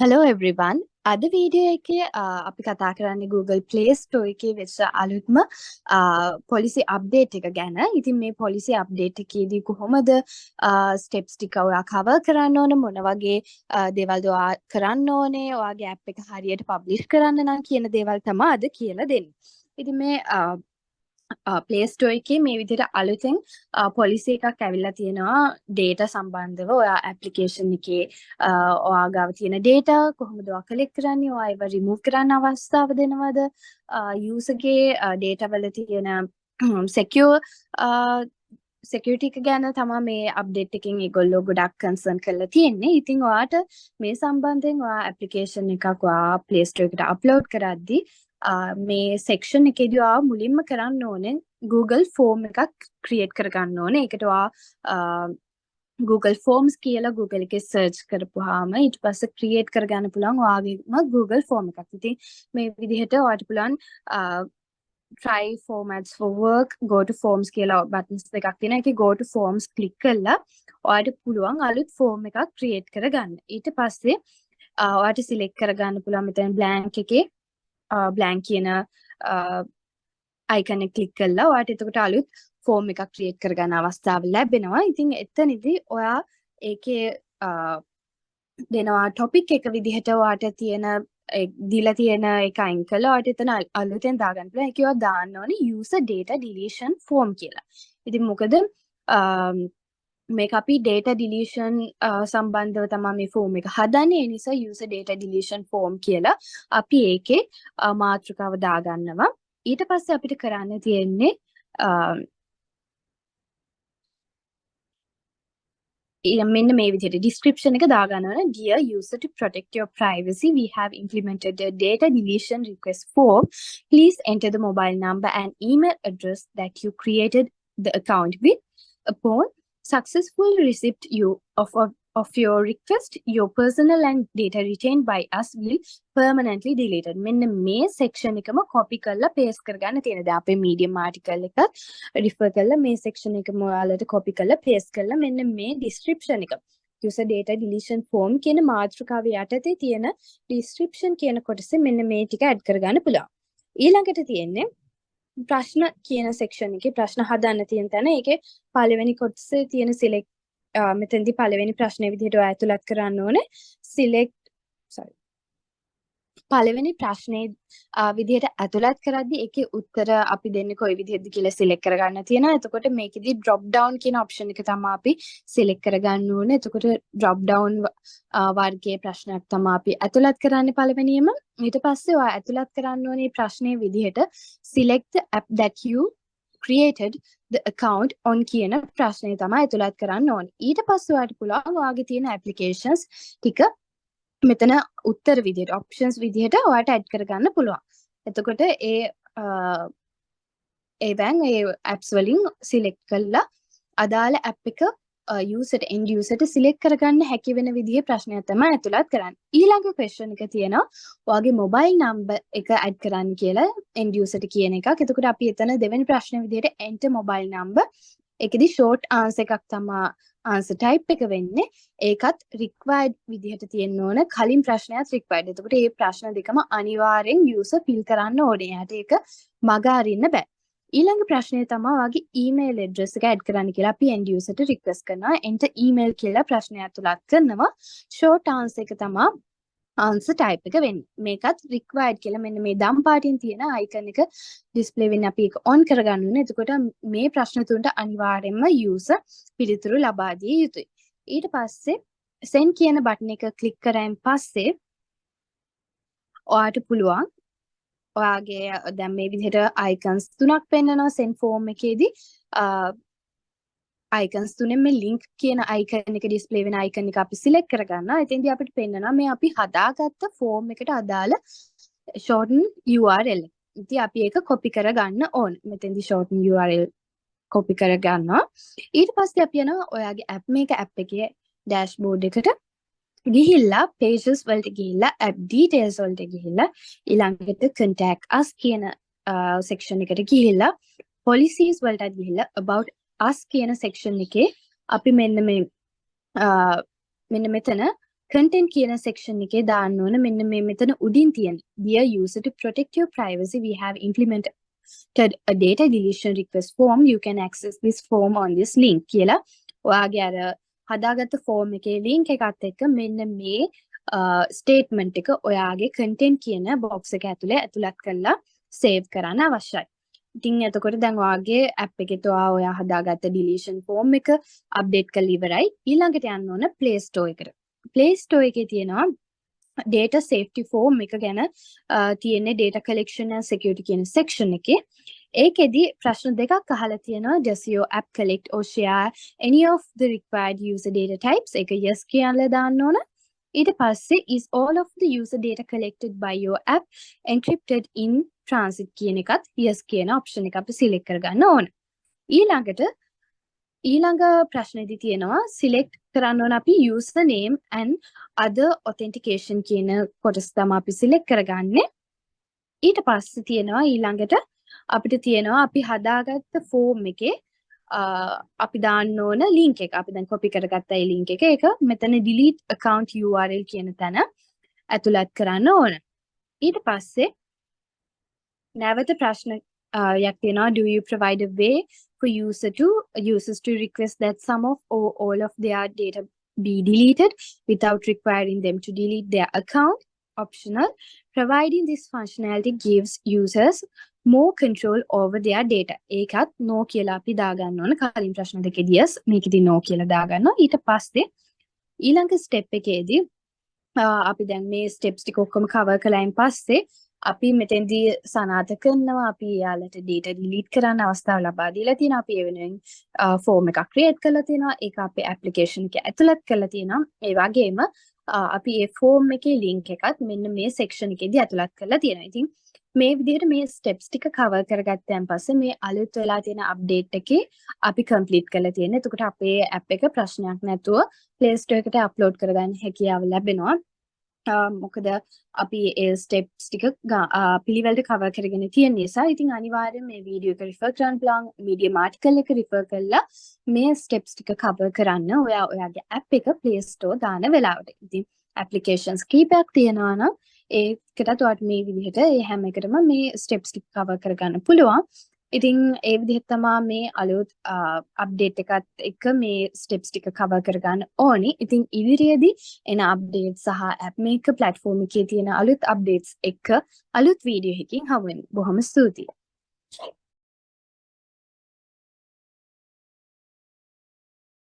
Hello everyone. අද video එකේ අපි කතා කරන්නේ Google Play Store එකේ වෙච්ච අලුත්ම policy update එක ගැන. ඉතින් මේ policy update එකේදී කොහොමද steps ටික ඔයා cover කරන්න ඕන, මොන වගේ දේවල්ද ඔයා කරන්න ඕනේ, ඔයාගේ app එක හරියට publish කරන්න නම් කියන දේවල් තමයි අද කියලා දෙන්නේ. ඉතින් මේ Play Store එකේ මේ විදිහට අලුතෙන් policy එකක් ඇවිල්ලා තියෙනවා data සම්බන්ධව. ඔයා application එකේ ඔයා ගාව තියෙන data කොහොමද ඔයා collect කරන්නේ, ඔයා ඒව remove කරන්න අවස්ථාව දෙනවද, user ගේ data වල තියෙන secure security එක ගැන තමයි මේ update එකෙන් ඒගොල්ලෝ ගොඩක් concern කරලා තියෙන්නේ. ඉතින් ඔයාට මේ සම්බන්ධයෙන් ඔයා application එකක් ඔයා Play Store එකට upload කරද්දී මේ section එකේදී ඔයා මුලින්ම කරන්න ඕනේ Google form එකක් create කරගන්න ඕනේ. ඒකට ඔයා Google Forms කියලා Google එකේ search කරපුවාම ඊට පස්සේ create කරගන්න පුළුවන් ඔයාගේම Google form එකක්. ඉතින් මේ විදිහට ඔයාට පුළුවන් try formats for work, go to forms කියලා buttons දෙකක් තියෙනවා. ඒකේ go to forms click කරලා ඔයාට පුළුවන් අලුත් form එකක් create කරගන්න. ඊට පස්සේ ඔයාට select කරගන්න පුළුවන් මෙතන blank එකේ blank කියන icon එක click කරලා ඔයාට එතකොට අලුත් form එකක් create කරගන්න අවස්ථාව ලැබෙනවා. ඉතින් එතනදී ඔයා ඒකේ දෙනවා topic එක විදිහට ඔයාට තියෙන දීලා තියෙන එක අයින් කළා ඔයාට එතන අලුතෙන් දාගන්න පුළුවන්. ඒක ඔයා දාන්න ඕනේ user data deletion form කියලා. ඉතින් මොකද මේක අපි data deletion සම්බන්ධව තමයි මේ form එක හදන්නේ. ඒ නිසා user data deletion form කියලා අපි ඒකේ මාතෘකාව දාගන්නවා. ඊට පස්සේ අපිට කරන්න තියෙන්නේ මෙන්න මේ විදිහට description එක දාගන්න ඕන. Dear user, to protect your privacy, we have implemented a data deletion request form. Please enter the mobile number and email address that you created the account with. Upon successful receipt of your request, your personal and data retained by us will permanently deleted. මෙන්න මේ section එකම copy කරලා paste කරගන්න තියෙන. දැන් අපේ medium article එක refer කරලා මේ section එකම ඔයාලට copy කරලා paste කරලා මෙන්න මේ description එක user data deletion form කියන මාතෘකාව යටතේ තියෙන description කියන කොටසේ මෙන්න මේ ටික add කරගන්න පුළුවන්. ඊළඟට තියෙන්නේ ප්‍රශ්න කියන section එකේ ප්‍රශ්න හදන්න තියෙන තැන ඒකේ පළවෙනි කොටසේ තියෙන select මෙතෙන්දී පළවෙනි ප්‍රශ්නේ විදිහට ඔයා ඇතුළත් කරන්න ඕනේ පළවෙනි ප්‍රශ්නේ විදිහට ඇතුළත් කරද්දී ඒකේ උත්තර අපි දෙන්නේ කොයි විදිහටද කියලා select කරගන්න තියෙනවා. එතකොට මේකෙදී drop down කියන option එක තමයි අපි select කරගන්න ඕනේ. එතකොට drop down වර්ගයේ ප්‍රශ්නයක් තමයි අපි ඇතුළත් කරන්නේ පළවෙනියම. ඊට පස්සේ ඔයා ඇතුළත් කරන්න ඕනේ ප්‍රශ්නේ විදිහට select the app that you created the account on කියන ප්‍රශ්නේ තමයි ඇතුළත් කරන්න ඕනේ. ඊට පස්සේ ඔයාට පුළුවන් ඔයාගේ තියෙන applications ටික මෙතන උත්තර විදිහට options විදිහට ඔයාට add කරගන්න පුළුවන්. එතකොට ඒවෙන් ඒ apps වලින් select කරලා අදාළ app එක end user select කරගන්න හැකි වෙන විදිහේ ප්‍රශ්නයක් තමයි ඇතුළත් කරන්නේ. ඊළඟ question එක තියෙනවා ඔයාගේ mobile number එක add කරන්න කියලා end user කියන එකක්. එතකොට අපි එතන දෙවෙනි ප්‍රශ්නේ විදිහට enter mobile number ඒකෙදි short answer එකක් තමයි answer type එක වෙන්නේ. ඒකත් required විදිහට තියෙන්න ඕන. කලින් ප්‍රශ්නයත් required. එතකොට මේ ප්‍රශ්න දෙකම අනිවාර්යෙන් user fill කරන්න ඕනේ. එයාට ඒක මග අරින්න බෑ. ඊළඟ ප්‍රශ්නේ තමයි ඔයාගේ email address එක add කරන්න කියලා අපි end user ට request කරනවා. enter email කියලා ප්‍රශ්නය ඇතුළත් කරනවා. short answer එක තමයි answer type එක වෙන්නේ. මේකත් required කියලා මෙන්න මේ දම් පාටින් තියෙන icon එක display වෙන්නේ අපි ඒක on කරගන්න ඕනේ. එතකොට මේ ප්‍රශ්න තුනට අනිවාර්යයෙන්ම user පිළිතුරු ලබා දිය යුතුයි. ඊට පස්සේ send කියන button එක click කරායින් පස්සේ ඔයාට පුළුවන් ඔයාගේ දැන් මේ විදිහට icons තුනක් පෙන්නනවා send form එකේදී icons තුනෙන් මේ link කියන icon එක display වෙන icon එක අපි select කරගන්නවා. එතෙන්දී අපිට පෙන්නනවා මේ අපි හදාගත්ත form එකට අදාළ shorten URL. ඉතින් අපි ඒක copy කරගන්න ඕන. මෙතෙන්දී shorten URL copy කරගන්නවා. ඊට පස්සේ අපි යනවා ඔයාගේ Appmaker app එකේ dashboard එකට ගිහිල්ලා pages වලට ගිහිල්ලා app details වලට ගිහිල්ලා ඊළඟට contact us කියන section එකට ගිහිල්ලා policies වලට ගිහිල්ලා about us කියන section එකේ අපි මෙන්න මෙතන content කියන section එකේ දාන්න ඕන මෙන්න මේ මෙතන උඩින් තියෙන dear user to protect your privacy we have implemented a data deletion request form you can access this form on this link කියලා ඔයාගේ අර හදාගත්ත form එකේ link එකත් එක්ක මෙන්න මේ statement එක ඔයාගේ content කියන box එක ඇතුලේ ඇතුළත් කරලා save කරන්න අවශ්‍යයි. ඉතින් එතකොට දැන් ඔයාගේ app එකේ ඔයා හදාගත්ත deletion form එක update කරලා ඉවරයි. ඊළඟට යන්න ඕන Play Store එකට. Play Store එකේ තියෙනවා data safety form එක ගැන තියෙන්නේ data collection and security කියන section එකේ. ඒකෙදි ප්‍රශ්න දෙකක් අහලා තියෙනවා does your app collect or share any of the required user data types? ඒක yes කියලා දාන්න ඕන. ඊට පස්සේ is all of the user data collected by your app encrypted in transit කියන එකත් yes කියන option එක අපි select කරගන්න ඕන. ඊළඟ ප්‍රශ්නේදී තියෙනවා select කරන්න ඕන අපි user name and other authentication කියන කොටස තමයි අපි select කරගන්නේ. ඊට පස්සේ තියෙනවා ඊළඟට අපිට තියෙනවා අපි හදාගත්ත form එකේ අපි දාන්න ඕන link එක. අපි දැන් copy කරගත්ත ඒ link එක ඒක මෙතන delete account URL කියන තැන ඇතුළත් කරන්න ඕන. ඊට පස්සේ නැවත ප්‍රශ්න යක් තියෙනවා do you provide a way for users to request that some of or all of their data be deleted without requiring them to delete their account? Optional. Providing this functionality gives users more control over their data. ඒකත් no කියලා අපි දාගන්න ඕන. කලින් ප්‍රශ්න දෙකේදී yes මේකෙදි no කියලා දාගන්නවා. ඊට පස්සේ ඊළඟ step එකේදී අපි දැන් මේ steps ටික ඔක්කොම cover කළායින් පස්සේ අපි මෙතෙන්දී සනාථ කරනවා අපි යාලට data delete කරන්න අවස්ථාව ලබා දීලා තියෙනවා. අපි ඒ වෙනුවෙන් form එකක් create කරලා තියෙනවා. ඒක අපේ application එකේ ඇතුළත් කරලා තියෙනවා. ඒ වගේම අපි ඒ form එකේ link එකත් මෙන්න මේ section එකේදී ඇතුළත් කරලා තියෙනවා. ඉතින් මේ විදිහට මේ steps ටික cover කරගත්තයන් පස්සේ මේ අලුත් වෙලා තියෙන update එකේ අපි complete කරලා තියෙනවා. එතකොට අපේ app එක ප්‍රශ්නයක් නැතුව Play Store එකට upload කරගන්න හැකියාව ලැබෙනවා. මොකද අපි ඒ steps ටික පිළිවෙලට cover කරගෙන තියෙන නිසා ඉතින් අනිවාර්යෙන් මේ video එක refer කරන්න පුළුවන් medium article එක refer කරලා මේ steps ටික cover කරන්න ඔයාගේ app එක Play Store දාන වෙලාවට. ඉතින් applications කීපයක් තියෙනවා නම් ඒකටත් ඔයාලට මේ විදිහට ඒ හැම එකටම මේ steps ටික cover කරගන්න පුළුවන්. ඉතින් ඒ විදිහට තමයි මේ අලුත් update එකත් එක්ක මේ steps ටික cover කරගන්න ඕනි. ඉතින් ඉදිරියේදී එන updates සහ Appmaker platform එකේ තියෙන අලුත් updates එක්ක අලුත් video එකකින් හමු වෙමු. බොහොම ස්තුතියි.